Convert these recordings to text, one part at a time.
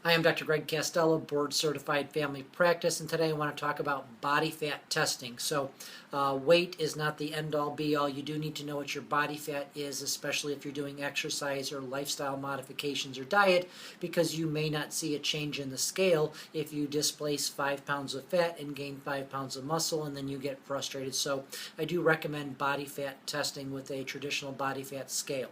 I am Dr. Greg Castello, board certified family practice, and today I want to talk about body fat testing. Weight is not the end all be all. You do need to know what your body fat is, especially if you're doing exercise or lifestyle modifications or diet, because you may not see a change in the scale if you displace 5 pounds of fat and gain 5 pounds of muscle, and then you get frustrated. So I do recommend body fat testing with a traditional body fat scale.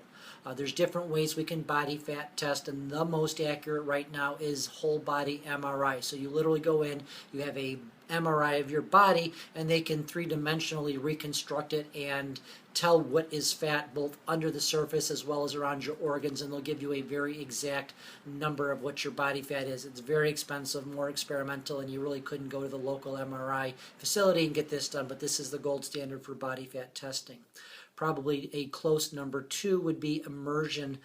There's different ways we can body fat test, and the most accurate right now is whole body MRI. So you literally go in, you have a MRI of your body, and they can three-dimensionally reconstruct it and tell what is fat both under the surface as well as around your organs, and they'll give you a very exact number of what your body fat is. It's very expensive, more experimental, and you really couldn't go to the local MRI facility and get this done, but this is the gold standard for body fat testing. Probably a close number 2 would be immersion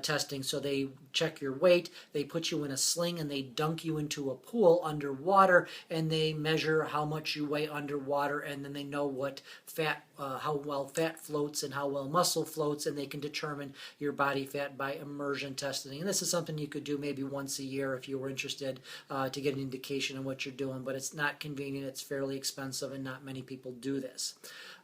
testing. So they check your weight, they put you in a sling, and they dunk you into a pool underwater, and they measure how much you weigh underwater, and then they know what fat, how well fat floats and how well muscle floats, and they can determine your body fat by immersion testing. And this is something you could do maybe once a year if you were interested to get an indication on what you're doing, but it's not convenient, it's fairly expensive, and not many people do this.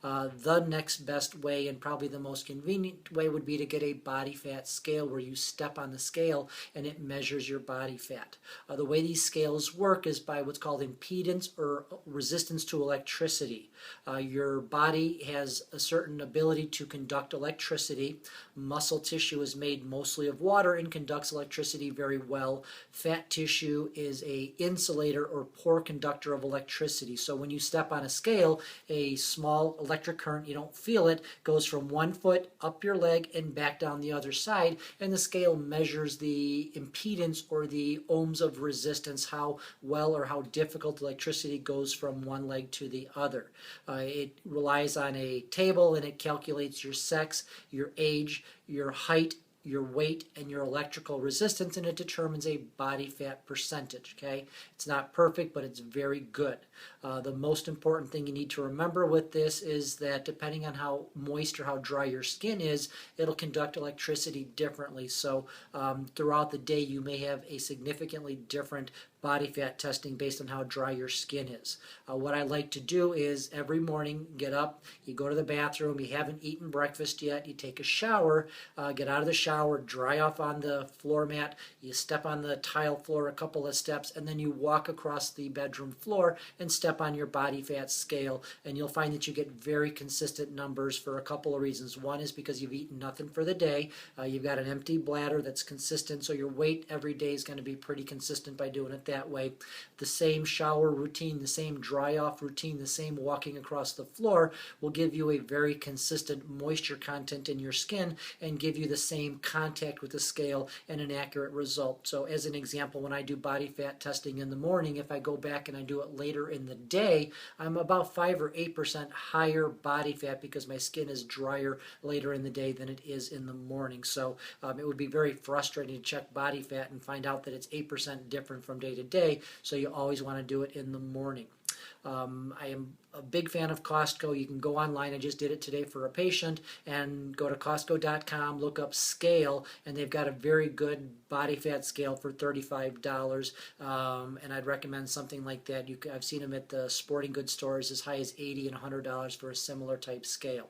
The next best way, and probably the most convenient way, would be to get a body fat scale where you step on the scale and it measures your body fat. The way these scales work is by what's called impedance or resistance to electricity. Your body has a certain ability to conduct electricity. Muscle tissue is made mostly of water and conducts electricity very well. Fat tissue is an insulator or poor conductor of electricity. So when you step on a scale, a small electric current, you don't feel it, goes from one foot up your leg and back down the other side, and the scale measures the impedance or the ohms of resistance, how well or how difficult electricity goes from one leg to the other. It relies on a table, and it calculates your sex, your age, your height, your weight, and your electrical resistance, and it determines a body fat percentage. Okay, it's not perfect, but it's very good. The most important thing you need to remember with this is that depending on how moist or how dry your skin is, it'll conduct electricity differently. So throughout the day, you may have a significantly different body fat testing based on how dry your skin is. What I like to do is every morning get up, you go to the bathroom, you haven't eaten breakfast yet, you take a shower, get out of the shower, dry off on the floor mat, you step on the tile floor a couple of steps, and then you walk across the bedroom floor and step on your body fat scale, and you'll find that you get very consistent numbers for a couple of reasons. One is because you've eaten nothing for the day, you've got an empty bladder that's consistent, so your weight every day is going to be pretty consistent by doing it that way. The same shower routine, the same dry off routine, the same walking across the floor will give you a very consistent moisture content in your skin and give you the same contact with the scale and an accurate result. So as an example, when I do body fat testing in the morning, if I go back and I do it later in the day, I'm about 5 or 8% higher body fat because my skin is drier later in the day than it is in the morning. So it would be very frustrating to check body fat and find out that it's 8% different from day to day, so you always want to do it in the morning. I am a big fan of Costco. You can go online. I just did it today for a patient, and go to Costco.com, look up scale, and they've got a very good body fat scale for $35. And I'd recommend something like that. I've seen them at the sporting goods stores as high as $80 and $100 for a similar type scale.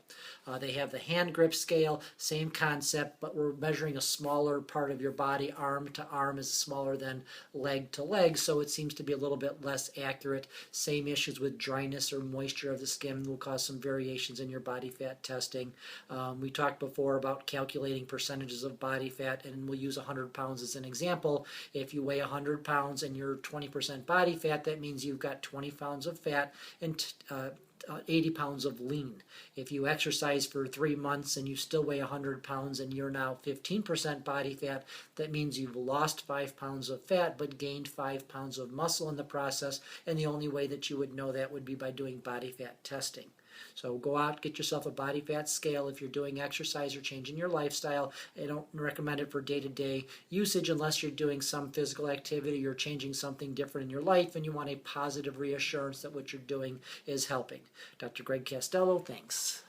They have the hand grip scale, same concept, but we're measuring a smaller part of your body. Arm to arm is smaller than leg to leg, so it seems to be a little bit less accurate. Same issues with dryness or moisture of the skin will cause some variations in your body fat testing. We talked before about calculating percentages of body fat, and we'll use 100 pounds as an example. If you weigh 100 pounds and you're 20% body fat, that means you've got 20 pounds of fat and 80 pounds of lean. If you exercise for 3 months and you still weigh 100 pounds and you're now 15% body fat, that means you've lost 5 pounds of fat but gained 5 pounds of muscle in the process, and the only way that you would know that would be by doing body fat testing. So go out, get yourself a body fat scale if you're doing exercise or changing your lifestyle. I don't recommend it for day-to-day usage unless you're doing some physical activity or changing something different in your life and you want a positive reassurance that what you're doing is helping. Dr. Greg Castello, thanks.